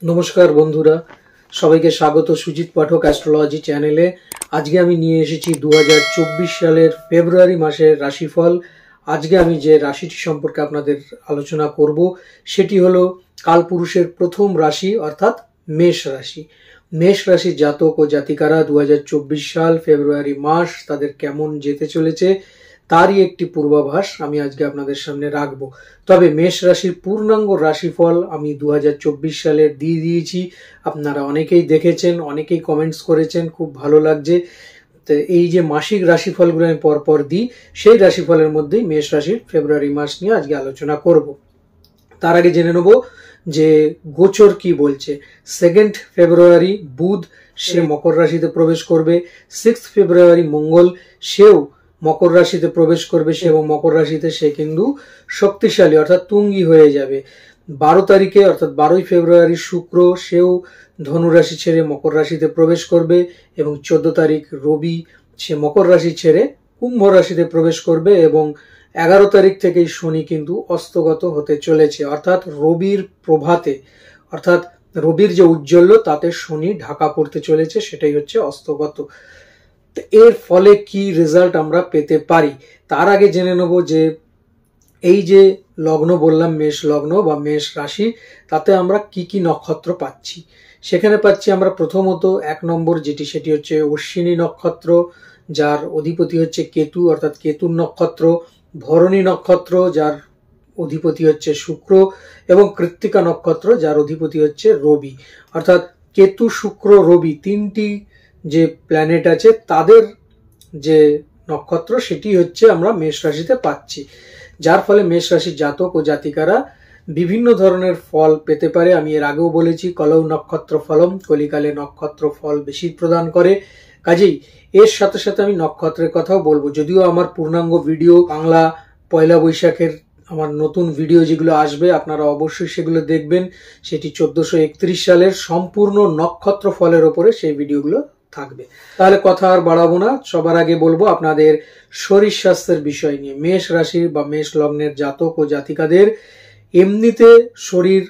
নমস্কার বন্ধুরা, সবাইকে স্বাগত সুজিত পাঠক অ্যাস্ট্রোলজি চ্যানেলে। আজকে আমি নিয়ে এসেছি 2024 সালের ফেব্রুয়ারি মাসের রাশিফল। আজকে আমি যে রাশিটি সম্পর্কে আপনাদের আলোচনা করব সেটি হলো কালপুরুষের প্রথম রাশি অর্থাৎ মেষ রাশি। মেষ রাশির জাতক ও জাতিকারা 2024 সাল ফেব্রুয়ারি মাস তাদের কেমন যেতে চলেছে তারই একটি পূর্বাভাস আমি আজকে আপনাদের সামনে রাখবো। তবে মেষ রাশির পূর্ণাঙ্গ রাশিফল আমি 2024 সালের দিয়ে দিয়েছি। আপনারা অনেকেই দেখেছেন, অনেকেই কমেন্টস করেছেন, খুব ভালো লাগছে। তো এই যে মাসিক রাশিফলগুলো আমি পরপর দিই, সেই রাশিফলের মধ্যেই মেষ রাশির ফেব্রুয়ারি মাস নিয়ে আজকে আলোচনা করব। তার আগে জেনে নেব যে গোচর কি বলছে। 2 ফেব্রুয়ারি বুধ সে মকর রাশিতে প্রবেশ করবে। 6 ফেব্রুয়ারি মঙ্গল সেও মকর রাশিতে প্রবেশ করবে, সে এবং মকর রাশিতে সে কিন্তু শক্তিশালী অর্থাৎ তুঙ্গি হয়ে যাবে। 12 তারিখে অর্থাৎ 12 ফেব্রুয়ারি শুক্র সেও ধনু রাশি ছেড়ে মকর রাশিতে প্রবেশ করবে এবং 14 তারিখ রবি সে মকর রাশি ছেড়ে কুম্ভ রাশিতে প্রবেশ করবে এবং 11 তারিখ থেকেই শনি কিন্তু অস্তগত হতে চলেছে, অর্থাৎ রবির প্রভাতে অর্থাৎ রবির যে উজ্জ্বল্য তাতে শনি ঢাকা পড়তে চলেছে, সেটাই হচ্ছে অস্তগত। এর ফলে কি রেজাল্ট আমরা পেতে পারি তার আগে জেনে নেব যে এই যে লগ্ন বললাম মেষ লগ্ন বা মেষ রাশি, তাতে আমরা কি কি নক্ষত্র পাচ্ছি। সেখানে পাচ্ছি আমরা প্রথমত 1 নম্বর যেটি সেটি হচ্ছে অশ্বিনী নক্ষত্র, যার অধিপতি হচ্ছে কেতু অর্থাৎ কেতুর নক্ষত্র। ভরণী নক্ষত্র যার অধিপতি হচ্ছে শুক্র এবং কৃত্তিকা নক্ষত্র যার অধিপতি হচ্ছে রবি। অর্থাৎ কেতু শুক্র রবি তিনটি যে প্ল্যানেট আছে তাদের যে নক্ষত্র সেটি হচ্ছে আমরা মেষ রাশিতে পাচ্ছি, যার ফলে মেষ রাশির জাতক ও জাতিকারা বিভিন্ন ধরনের ফল পেতে পারে। আমি এর আগেও বলেছি কলৌ নক্ষত্র ফলম, কলিকালে নক্ষত্র ফল বেশি প্রদান করে। কাজেই এর সাথে সাথে আমি নক্ষত্রের কথাও বলবো, যদিও আমার পূর্ণাঙ্গ ভিডিও বাংলা পয়লা বৈশাখের আমার নতুন ভিডিও যেগুলো আসবে আপনারা অবশ্যই সেগুলো দেখবেন। সেটি 1431 সালের সম্পূর্ণ নক্ষত্র ফলের ওপরে সেই ভিডিওগুলো থাকবে। তাহলে কথা আর বাড়াবো না, সবার আগে বলবো আপনাদের শরীর স্বাস্থ্যের বিষয় নিয়ে। মেষ রাশির বা মেষ লগ্নের জাতক ও জাতিকাদের এমনিতে শরীর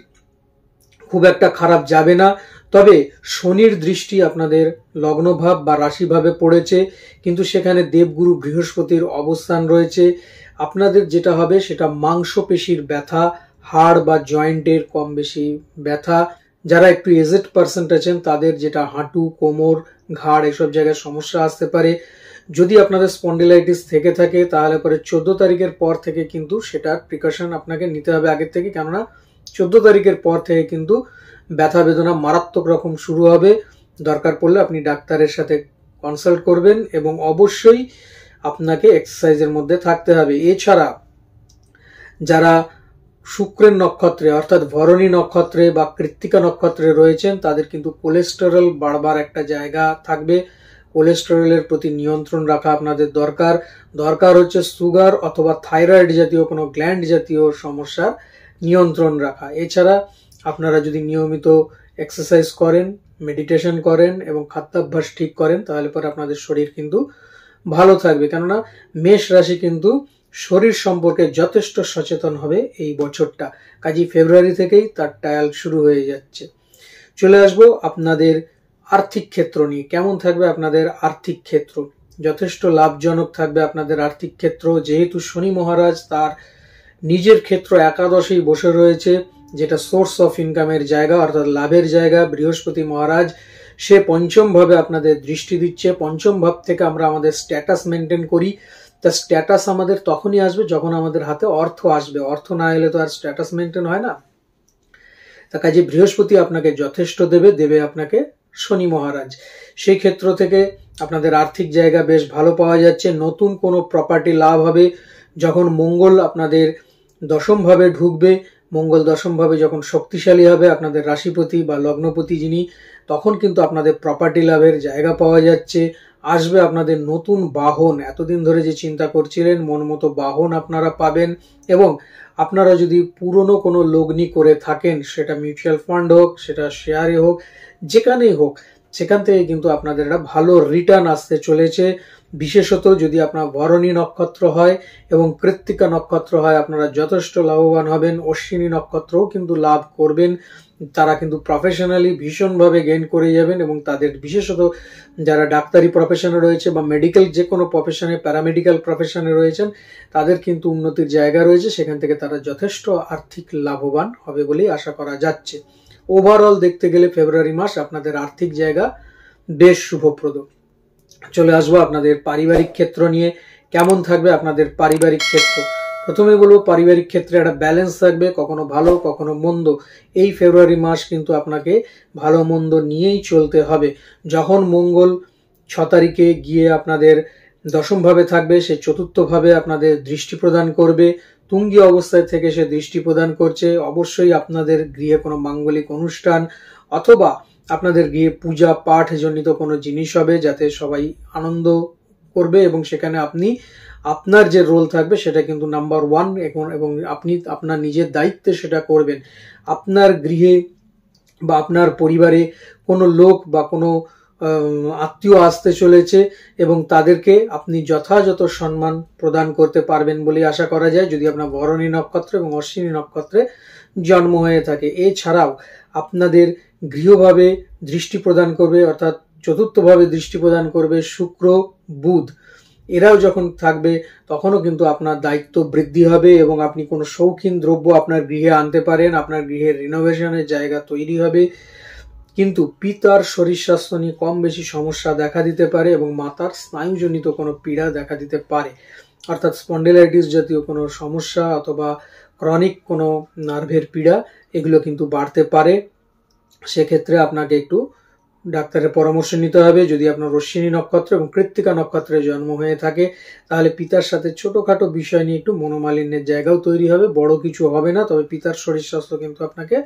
খুব একটা খারাপ যাবে না, তবে শনির দৃষ্টি আপনাদের লগ্নভাব বা রাশিভাবে পড়েছে, কিন্তু সেখানে দেবগুরু বৃহস্পতির অবস্থান রয়েছে। আপনাদের যেটা হবে সেটা মাংসপেশির ব্যথা, হাড় বা জয়েন্টের কম বেশি ব্যথা। যারা একটু এজেড পার্সেন্ট আছেন তাদের যেটা হাঁটু, কোমর, ঘাড় এসব জায়গায় সমস্যা আসতে পারে। যদি আপনাদের স্পন্ডিলাইটিস থেকে থাকে তাহলে পরে 14 তারিখের পর থেকে কিন্তু সেটার প্রিকশন আপনাকে নিতে হবে আগের থেকে, কেননা 14 তারিখের পর থেকে কিন্তু ব্যথা বেদনা মারাত্মক রকম শুরু হবে। দরকার পড়লে আপনি ডাক্তারের সাথে কনসাল্ট করবেন এবং অবশ্যই আপনাকে এক্সারসাইজের মধ্যে থাকতে হবে। এছাড়া যারা শুক্রের নক্ষত্রে অর্থাৎ ভরণী নক্ষত্রে বা কৃত্তিকা নক্ষত্রে রয়েছেন তাদের কিন্তু কোলেস্টেরল বাড়বার একটা জায়গা থাকবে। কোলেস্টেরলের প্রতি নিয়ন্ত্রণ রাখা আপনাদের দরকার হচ্ছে সুগার অথবা থাইরয়েড জাতীয় কোনো গ্ল্যান্ড জাতীয় সমস্যার নিয়ন্ত্রণ রাখা। এছাড়া আপনারা যদি নিয়মিত এক্সারসাইজ করেন, মেডিটেশন করেন এবং খাদ্যাভ্যাস ঠিক করেন তাহলে পরে আপনাদের শরীর কিন্তু ভালো থাকবে, কেননা মেষ রাশি কিন্তু শরীর সম্পর্কে যথেষ্ট সচেতন হবে এই বছরটা। কাজেই ফেব্রুয়ারি থেকেই তার ট্রায়াল শুরু হয়ে যাচ্ছে। চলে আসবো আপনাদের আর্থিক ক্ষেত্র নিয়ে। কেমন থাকবে আপনাদের আর্থিক ক্ষেত্র? যথেষ্ট লাভজনক থাকবে আপনাদের আর্থিক ক্ষেত্র, যেহেতু শনি মহারাজ তার নিজের ক্ষেত্র একাদশেই বসে রয়েছে, যেটা সোর্স অফ ইনকামের জায়গা অর্থাৎ লাভের জায়গা। বৃহস্পতি মহারাজ সে পঞ্চম ভাবে আপনাদের দৃষ্টি দিচ্ছে। পঞ্চম ভাব থেকে আমরা আমাদের স্ট্যাটাস মেনটেন করি। তা স্ট্যাটাস আমাদের তখনই আসবে যখন আমাদের হাতে অর্থ আসবে, অর্থ না এলে তো আর স্ট্যাটাস মেনটেন হয় না। তা কাজে বৃহস্পতি আপনাকে যথেষ্ট দেবে আপনাকে শনি মহারাজ। সেই ক্ষেত্র থেকে আপনাদের আর্থিক জায়গা বেশ ভালো পাওয়া যাচ্ছে। নতুন কোনো প্রপার্টি লাভ হবে। যখন মঙ্গল আপনাদের দশম ভাবে ঢুকবে, মঙ্গল দশম ভাবে যখন শক্তিশালী হবে আপনাদের রাশিপতি বা লগ্নপতি যিনি, তখন কিন্তু আপনাদের প্রপার্টি লাভের জায়গা পাওয়া যাচ্ছে। আসবে আপনাদের নতুন বাহন, এতদিন ধরে যে চিন্তা করছিলেন মন মতো বাহন আপনারা পাবেন। এবং আপনারা যদি পুরনো কোনো লগ্নি করে থাকেন, সেটা মিউচুয়াল ফান্ড হোক, সেটা শেয়ারে হোক, যেখানেই হোক, সেখান থেকে কিন্তু আপনাদের একটা ভালো রিটার্ন আসতে চলেছে। বিশেষত যদি আপনার ভরণী নক্ষত্র হয় এবং কৃত্তিকা নক্ষত্র হয়, আপনারা যথেষ্ট লাভবান হবেন। অশ্বিনী নক্ষত্রও কিন্তু লাভ করবেন, তারা কিন্তু প্রফেশনালি ভীষণভাবে গেইন করে যাবেন এবং তাদের বিশেষত যারা ডাক্তারি প্রফেশনে রয়েছে বা মেডিকেল যে কোনো প্রফেশনে, প্যারামেডিক্যাল প্রফেশনে রয়েছেন, তাদের কিন্তু উন্নতির জায়গা রয়েছে, সেখান থেকে তারা যথেষ্ট আর্থিক লাভবান হবে বলেই আশা করা যাচ্ছে। ওভারঅল দেখতে গেলে ফেব্রুয়ারি মাস আপনাদের আর্থিক জায়গা বেশ শুভপ্রদ। চলে আসবো আপনাদের পারিবারিক ক্ষেত্র নিয়ে। কেমন থাকবে আপনাদের পারিবারিক ক্ষেত্র? প্রথমে বলবো, পারিবারিক ক্ষেত্রে একটা ব্যালেন্স থাকবে, কখনো ভালো কখনো মন্দ। এই ফেব্রুয়ারি মাস কিন্তু আপনাকে ভালো মন্দ নিয়েই চলতে হবে। যখন মঙ্গল 6 তারিখে গিয়ে আপনাদের দশম ভাবে থাকবে, সে চতুর্থ ভাবে আপনাদের দৃষ্টি প্রদান করবে। তুঙ্গি অবস্থায় থেকে সে দৃষ্টি প্রদান করছে। অবশ্যই আপনাদের গৃহে কোনো মাঙ্গলিক অনুষ্ঠান অথবা আপনাদের গৃহে পূজা পাঠ জনিত কোনো জিনিস হবে, যাতে সবাই আনন্দ করবে এবং সেখানে আপনি আপনার যে রোল থাকবে সেটা কিন্তু নাম্বার 1 এবং আপনি আপনার নিজের দায়িত্বে সেটা করবেন। আপনার গৃহে বা আপনার পরিবারে কোনো লোক বা কোনো আত্মীয় আসতে চলেছে এবং তাদেরকে আপনি যথাযথ সম্মান প্রদান করতে পারবেন বলে আশা করা যায়, যদি আপনার ভরণী নক্ষত্র এবং অশ্বিনী নক্ষত্রে জন্ম হয়ে থাকে। এছাড়াও আপনাদের গৃহভাবে দৃষ্টি প্রদান করবে, অর্থাৎ চতুর্থভাবে দৃষ্টি প্রদান করবে শুক্র, বুধ। এরাও যখন থাকবে তখনও কিন্তু আপনার দায়িত্ব বৃদ্ধি হবে এবং আপনি কোনো শৌখিন দ্রব্য আপনার গৃহে আনতে পারেন, আপনার গৃহের রিনোভেশনের জায়গা তৈরি হবে। কিন্তু পিতার শরীর স্বাস্থ্য নিয়ে কম বেশি সমস্যা দেখা দিতে পারে এবং মাতার স্নায়ুজনিত কোনো পীড়া দেখা দিতে পারে, অর্থাৎ স্পন্ডিলাইটিস জাতীয় কোনো সমস্যা অথবা ক্রনিক কোনো নার্ভের পীড়া, এগুলো কিন্তু বাড়তে পারে। সেক্ষেত্রে আপনাকে একটু ডাক্তারের পরামর্শ নিতে হবে। যদি আপনার অশ্বিনী নক্ষত্র এবং কৃত্তিকা নক্ষত্রে জন্ম হয়ে থাকে, তাহলে পিতার সাথে ছোটখাটো বিষয় নিয়ে একটু মনোমালিন্যের জায়গাও তৈরি হবে। বড় কিছু হবে না, তবে পিতার শরীর স্বাস্থ্য কিন্তু আপনাকে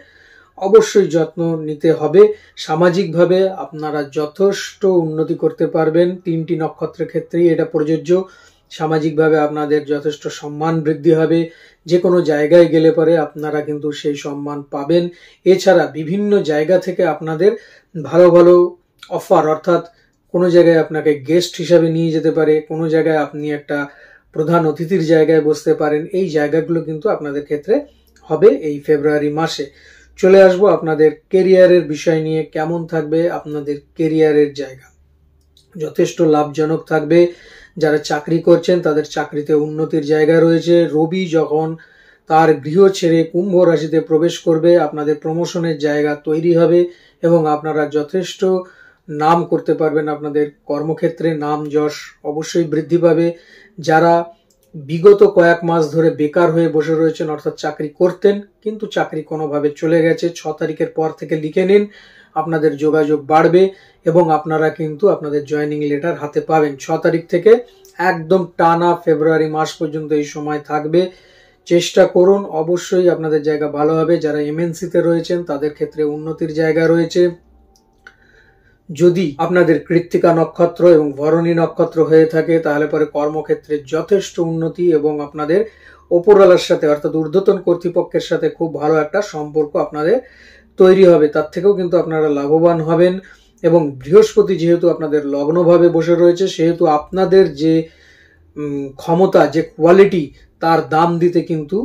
অবশ্যই যত্ন নিতে হবে। সামাজিকভাবে আপনারা যথেষ্ট উন্নতি করতে পারবেন। 3টি নক্ষত্রের ক্ষেত্রেই এটা প্রযোজ্য। সামাজিকভাবে আপনাদের যথেষ্ট সম্মান বৃদ্ধি হবে। যে কোনো জায়গায় গেলে পরে আপনারা কিন্তু সেই সম্মান পাবেন। এছাড়া বিভিন্ন জায়গা থেকে আপনাদের ভালো ভালো অফার, অর্থাৎ কোনো জায়গায় আপনাকে গেস্ট হিসাবে নিয়ে যেতে পারে, কোনো জায়গায় আপনি একটা প্রধান অতিথির জায়গায় বসতে পারেন। এই জায়গাগুলো কিন্তু আপনাদের ক্ষেত্রে হবে এই ফেব্রুয়ারি মাসে। চলে আসবো আপনাদের কেরিয়ারের বিষয় নিয়ে। কেমন থাকবে আপনাদের কেরিয়ারের জায়গা? যথেষ্ট লাভজনক থাকবে। যারা চাকরি করছেন তাদের চাকরিতে উন্নতির জায়গা রয়েছে। রবি যখন তার গৃহ ছেড়ে কুম্ভ রাশিতে প্রবেশ করবে, আপনাদের প্রমোশনের জায়গা তৈরি হবে এবং আপনারা যথেষ্ট নাম করতে পারবেন। আপনাদের কর্মক্ষেত্রে নাম যশ অবশ্যই বৃদ্ধি পাবে। যারা বিগত কয়েক মাস ধরে বেকার হয়ে বসে রয়েছেন, অর্থাৎ চাকরি করতেন কিন্তু চাকরি কোনোভাবে চলে গেছে, 6 তারিখের পর থেকে লিখে নিন, আপনাদের যোগাযোগ বাড়বে এবং আপনারা কিন্তু আপনাদের জয়েনিং লেটার হাতে পাবেন। 6 তারিখ থেকে একদম টানা ফেব্রুয়ারি মাস পর্যন্ত এই সময় থাকবে। চেষ্টা করুন, অবশ্যই আপনাদের জায়গা ভালো হবে। যারা এমএনসিতে রয়েছেন তাদের ক্ষেত্রে উন্নতির জায়গা রয়েছে। যদি আপনাদের কৃত্তিকা নক্ষত্র এবং ভরণী নক্ষত্র হয়ে থাকে, তাহলে পরে কর্মক্ষেত্রে যথেষ্ট উন্নতি এবং আপনাদের ওপরওয়ালার সাথে, অর্থাৎ ঊর্ধ্বতন কর্তৃপক্ষের সাথে খুব ভালো একটা সম্পর্ক আপনাদের তৈরি হবে। তার থেকেও কিন্তু আপনারা লাভবান হবেন। এবং বৃহস্পতি যেহেতু আপনাদের লগ্নভাবে বসে রয়েছে, সেহেতু আপনাদের যে ক্ষমতা, যে কোয়ালিটি, তার দাম দিতে কিন্তু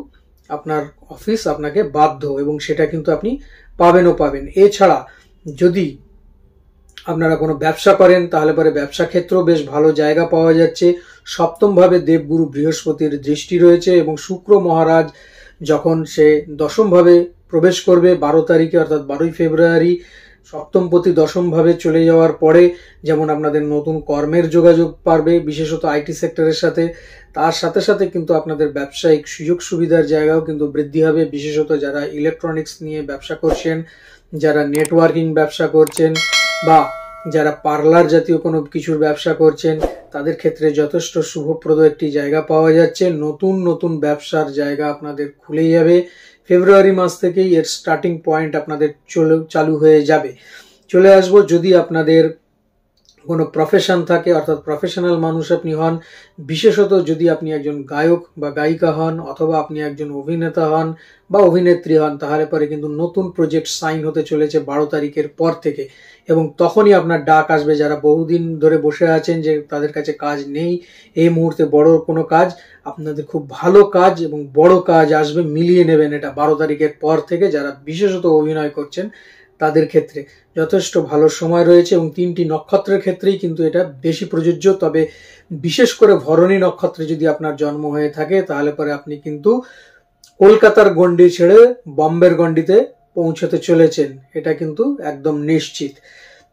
আপনার অফিস আপনাকে বাধ্য এবং সেটা কিন্তু আপনি পাবেনও পাবেন। এছাড়া যদি আপনারা কোনো ব্যবসা করেন, তাহলে পরে ব্যবসা ক্ষেত্রেও বেশ ভালো জায়গা পাওয়া যাচ্ছে। 7ম ভাবে দেবগুরু বৃহস্পতির দৃষ্টি রয়েছে এবং শুক্র মহারাজ যখন সে 10ম ভাবে প্রবেশ করবে 12 তারিখে, অর্থাৎ 12ই ফেব্রুয়ারি, 7ম পতি 10ম ভাবে চলে যাওয়ার পরে যেমন আপনাদের নতুন কর্মের যোগাযোগ পারবে, বিশেষত আইটি সেক্টরের সাথে, তার সাথে সাথে কিন্তু আপনাদের ব্যবসায়িক সুযোগ সুবিধার জায়গাও কিন্তু বৃদ্ধি হবে। বিশেষত যারা ইলেকট্রনিক্স নিয়ে ব্যবসা করছেন, যারা নেটওয়ার্কিং ব্যবসা করছেন বা যারা পার্লার জাতীয় কোনো কিছুর ব্যবসা করছেন, তাদের ক্ষেত্রে যথেষ্ট শুভপ্রদ একটি জায়গা পাওয়া যাচ্ছে। নতুন নতুন ব্যবসার জায়গা আপনাদের খুলে যাবে। ফেব্রুয়ারি মাস থেকেই এর স্টার্টিং পয়েন্ট আপনাদের চালু হয়ে যাবে। চলে আসবো, যদি আপনাদের কোনো প্রফেশন থাকে, অর্থাৎ প্রফেশনাল মানুষ আপনি হন, বিশেষত যদি আপনি একজন গায়ক বা গায়িকা হন, অথবা আপনি একজন অভিনেতা হন বা অভিনেত্রী হন, তাহলে পরে কিন্তু নতুন প্রজেক্ট সাইন হতে চলেছে 12 তারিখের পর থেকে, এবং তখনই আপনার ডাক আসবে। যারা বহুদিন ধরে বসে আছেন যে তাদের কাছে কাজ নেই, এই মুহূর্তে বড় কোনো কাজ, আপনাদের খুব ভালো কাজ এবং বড় কাজ আসবে, মিলিয়ে নেবেন এটা 12 তারিখের পর থেকে। যারা বিশেষত অভিনয় করছেন তাদের ক্ষেত্রে যথেষ্ট ভালো সময় রয়েছে, এবং 3টি নক্ষত্রের ক্ষেত্রেই কিন্তু এটা বেশি প্রযোজ্য। তবে বিশেষ করে ভরণী নক্ষত্রে যদি আপনার জন্ম হয়ে থাকে, তাহলে পরে আপনি কিন্তু কলকাতার গণ্ডি ছেড়ে বম্বের গণ্ডিতে পৌঁছতে চলেছেন, এটা কিন্তু একদম নিশ্চিত।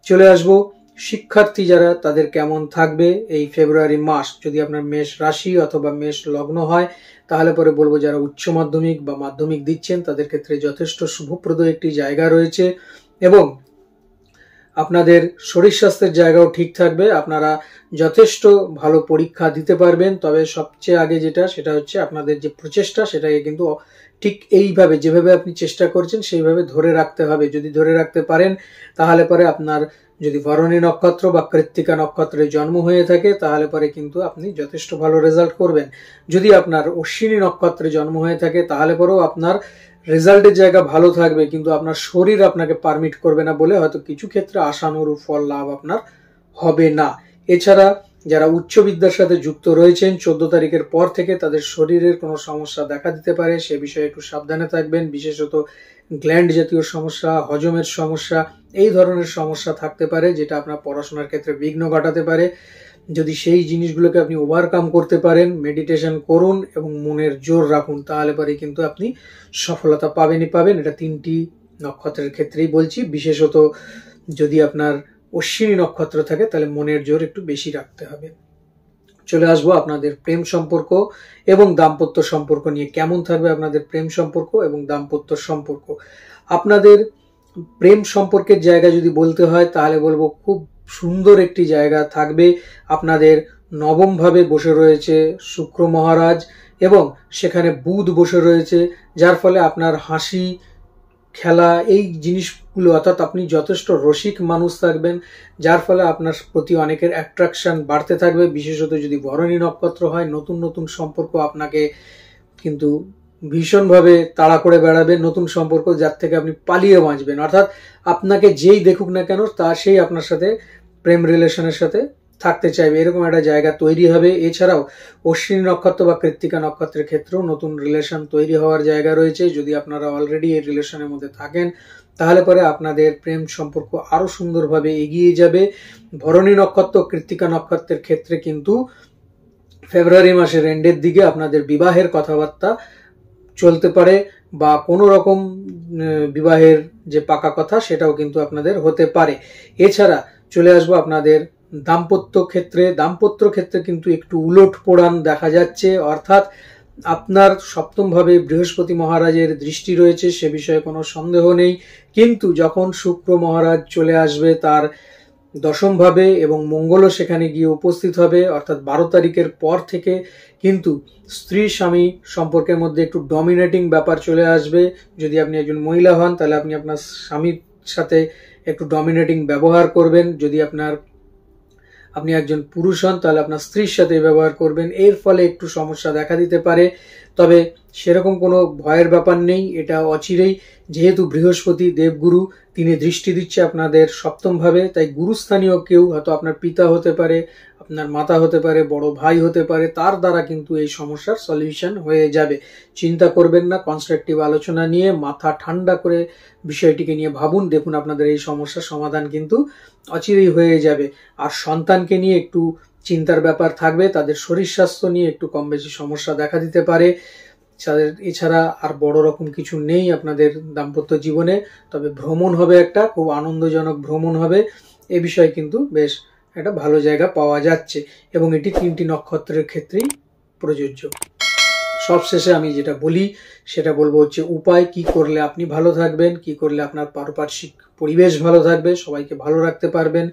চলে আসবো শিক্ষার্থী যারা, তাদের কেমন থাকবে এই ফেব্রুয়ারি মাস। যদি আপনার মেষ রাশি অথবা মেষ লগ্ন হয়, তাহলে পরে বলবো যারা উচ্চ মাধ্যমিক বা মাধ্যমিক দিচ্ছেন তাদের ক্ষেত্রে যথেষ্ট শুভপ্রদ একটি জায়গা রয়েছে, এবং আপনাদের শরীর স্বাস্থ্যের জায়গাও ঠিক থাকবে। আপনারা যথেষ্ট ভালো পরীক্ষা দিতে পারবেন। তবে সবচেয়ে আগে সেটা হচ্ছে আপনাদের যে প্রচেষ্টা, সেটাকে কিন্তু ঠিক এইভাবে যেভাবে আপনি চেষ্টা করছেন সেইভাবে ধরে রাখতে হবে। যদি ধরে রাখতে পারেন, তাহলে পরে আপনার যদি ভরণী নক্ষত্র বা কৃত্তিকা নক্ষত্রে জন্ম হয়ে থাকে, তাহলে পরে কিন্তু আপনি যথেষ্ট ভালো রেজাল্ট করবেন। যদি আপনার অশ্বিনী নক্ষত্রে জন্ম হয়ে থাকে, তাহলে পরেও আপনার রেজাল্টের জায়গা ভালো থাকবে, কিন্তু আপনার শরীর আপনাকে পারমিট করবে না বলে হয়তো কিছু ক্ষেত্রে আশানুরূপ ফল লাভ আপনার হবে না। এছাড়া যারা উচ্চ বিদ্যার সাথে যুক্ত রয়েছেন, 14 তারিখের পর থেকে তাদের শরীরের কোনো সমস্যা দেখা দিতে পারে, সে বিষয়ে একটু সাবধানে থাকবেন। বিশেষত গ্ল্যান্ড জাতীয় সমস্যা, হজমের সমস্যা, এই ধরনের সমস্যা থাকতে পারে, যেটা আপনার পড়াশোনার ক্ষেত্রে বিঘ্ন ঘটাতে পারে। যদি সেই জিনিসগুলোকে আপনি ওভারকাম করতে পারেন, মেডিটেশন করুন এবং মনের জোর রাখুন, তাহলে পরে কিন্তু আপনি সফলতা পাবেনই পাবেন। এটা 3টি নক্ষত্রের ক্ষেত্রেই বলছি। বিশেষত যদি আপনার অশ্বিনী নক্ষত্র থাকে, তাহলে মনের জোর একটু বেশি রাখতে হবে। চলে আসবো আপনাদের প্রেম সম্পর্ক এবং দাম্পত্য সম্পর্ক নিয়ে। কেমন থাকবে আপনাদের প্রেম সম্পর্ক এবং দাম্পত্য সম্পর্ক? আপনাদের প্রেম সম্পর্কের জায়গা যদি বলতে হয়, তাহলে বলবো খুব সুন্দর একটি জায়গা থাকবে। আপনাদের নবম ভাবে বসে রয়েছে শুক্র মহারাজ, এবং সেখানে বুধ বসে রয়েছে, যার ফলে আপনার হাসি খেলা এই জিনিসগুলো, অর্থাৎ আপনি যথেষ্ট রসিক মানুষ থাকবেন, যার ফলে আপনার প্রতি অনেকের অ্যাট্রাকশন বাড়তে থাকবে। বিশেষত যদি ভরণী নক্ষত্র হয়, নতুন নতুন সম্পর্ক আপনাকে কিন্তু ভীষণভাবে তাড়া করে বেড়াবে, নতুন সম্পর্ক যার থেকে আপনি পালিয়ে বাঁচবেন। অর্থাৎ আপনাকে যেই দেখুক না কেন, তা সেই আপনার সাথে প্রেম রিলেশনের সাথে থাকতে চাইবে, এরকম একটা জায়গা তৈরি হবে। এছাড়াও অশ্বিনী নক্ষত্র বা কৃত্তিকা নক্ষত্রের ক্ষেত্রেও নতুন রিলেশন তৈরি হওয়ার জায়গা রয়েছে। যদি আপনারা অলরেডি এই রিলেশনের মধ্যে থাকেন, তাহলে পরে আপনাদের প্রেম সম্পর্ক আরো সুন্দরভাবে এগিয়ে যাবে। ভরণী নক্ষত্র, কৃত্তিকা নক্ষত্রের ক্ষেত্রে কিন্তু ফেব্রুয়ারি মাসের এন্ডের দিকে আপনাদের বিবাহের কথাবার্তা চলতে পারে, বা কোনো রকম বিবাহের যে পাকা কথা, সেটাও কিন্তু আপনাদের হতে পারে। এছাড়া চলে আসবো আপনাদের দাম্পত্য ক্ষেত্রে। দাম্পত্য ক্ষেত্রে কিন্তু একটু উলট পোড়ান দেখা যাচ্ছে, অর্থাৎ আপনার সপ্তম ভাবে বৃহস্পতি মহারাজের দৃষ্টি রয়েছে, সে বিষয়ে কোনো সন্দেহ নেই। কিন্তু যখন শুক্র মহারাজ চলে আসবে তার দশম ভাবে, এবং মঙ্গলও সেখানে গিয়ে উপস্থিত হবে, অর্থাৎ 12 তারিখের পর থেকে কিন্তু স্ত্রী স্বামী সম্পর্কের মধ্যে একটু ডমিনেটিং ব্যাপার চলে আসবে। যদি আপনি একজন মহিলা হন, তাহলে আপনি আপনার স্বামীর সাথে একটু ডমিনেটিং ব্যবহার করবেন। যদি আপনি একজন পুরুষ হন, তাহলে আপনার স্ত্রীর সাথে ব্যবহার করবেন। এর ফলে একটু সমস্যা দেখা দিতে পারে, তবে সেরকম কোনো ভয়ের ব্যাপার নেই। এটা অচিরেই, যেহেতু বৃহস্পতি দেবগুরু, তিনি দৃষ্টি দিচ্ছে আপনাদের সপ্তম ভাবে, তাই গুরুস্থানীয় কেউ, হয়তো আপনার পিতা হতে পারে, আপনার মাতা হতে পারে, বড় ভাই হতে পারে, তার দ্বারা কিন্তু এই সমস্যার সলিউশন হয়ে যাবে। চিন্তা করবেন না, কনস্ট্রাকটিভ আলোচনা নিয়ে মাথা ঠান্ডা করে বিষয়টিকে নিয়ে ভাবুন, দেখুন আপনাদের এই সমস্যার সমাধান কিন্তু অচিরেই হয়ে যাবে। আর সন্তানকে নিয়ে একটু চিন্তার ব্যাপার থাকবে, তাদের শরীর স্বাস্থ্য নিয়ে একটু কম বেশি সমস্যা দেখা দিতে পারে। এছাড়া আর বড় রকম কিছু নেই আপনাদের দাম্পত্য জীবনে। তবে ভ্রমণ হবে, একটা খুব আনন্দজনক ভ্রমণ হবে, এ বিষয়ে কিন্তু বেশ একটা ভালো জায়গা পাওয়া যাচ্ছে, এবং এটি 3টি নক্ষত্রের ক্ষেত্রেই প্রযোজ্য। সবশেষে আমি যেটা বলি সেটা বলবো হচ্ছে উপায়, কি করলে আপনি ভালো থাকবেন, কি করলে আপনার পারিপার্শ্বিক পরিবেশ ভালো থাকবে, সবাইকে ভালো রাখতে পারবেন।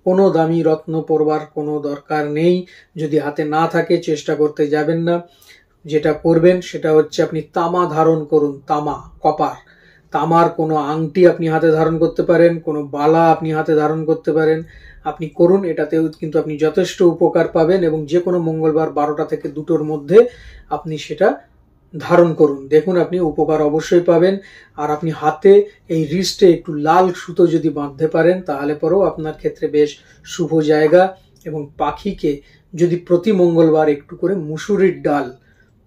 কোনো দামি রত্ন পরবার কোনো দরকার নেই, যদি হাতে না থাকে চেষ্টা করতে যাবেন না। যেটা করবেন সেটা হচ্ছে আপনি তামা ধারণ করুন, তামা, কপার। তামার কোনো আংটি আপনি হাতে ধারণ করতে পারেন, কোনো বালা আপনি হাতে ধারণ করতে পারেন, আপনি করুন। এটাতেও কিন্তু আপনি যথেষ্ট উপকার পাবেন এবং যে কোনো মঙ্গলবার 12টা থেকে 2টোর মধ্যে আপনি সেটা ধারণ করুন, দেখুন আপনি উপকার অবশ্যই পাবেন। আর আপনি হাতে এই রিস্টে একটু লাল সুতো যদি বাঁধতে পারেন তাহলে পরেও আপনার ক্ষেত্রে বেশ শুভ জায়গা। এবং পাখিকে যদি প্রতি মঙ্গলবার একটু করে মুসুরির ডাল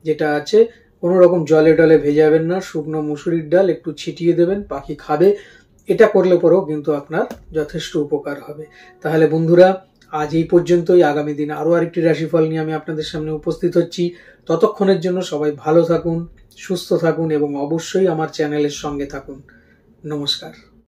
যেটা আছে কোনো রকম জলে টলে ভেজাবেন না, শুকনো মুসুরির ডাল একটু ছিটিয়ে দেবেন, পাখি খাবে। এটা করলে পরেও কিন্তু আপনার যথেষ্ট উপকার হবে। তাহলে বন্ধুরা আজ এই পর্যন্তই। আগামী দিন আরো আরেকটি রাশিফল নিয়ে আমি আপনাদের সামনে উপস্থিত হচ্ছি। ততক্ষণের জন্য সবাই ভালো থাকুন, সুস্থ থাকুন এবং অবশ্যই আমার চ্যানেলের সঙ্গে থাকুন। নমস্কার।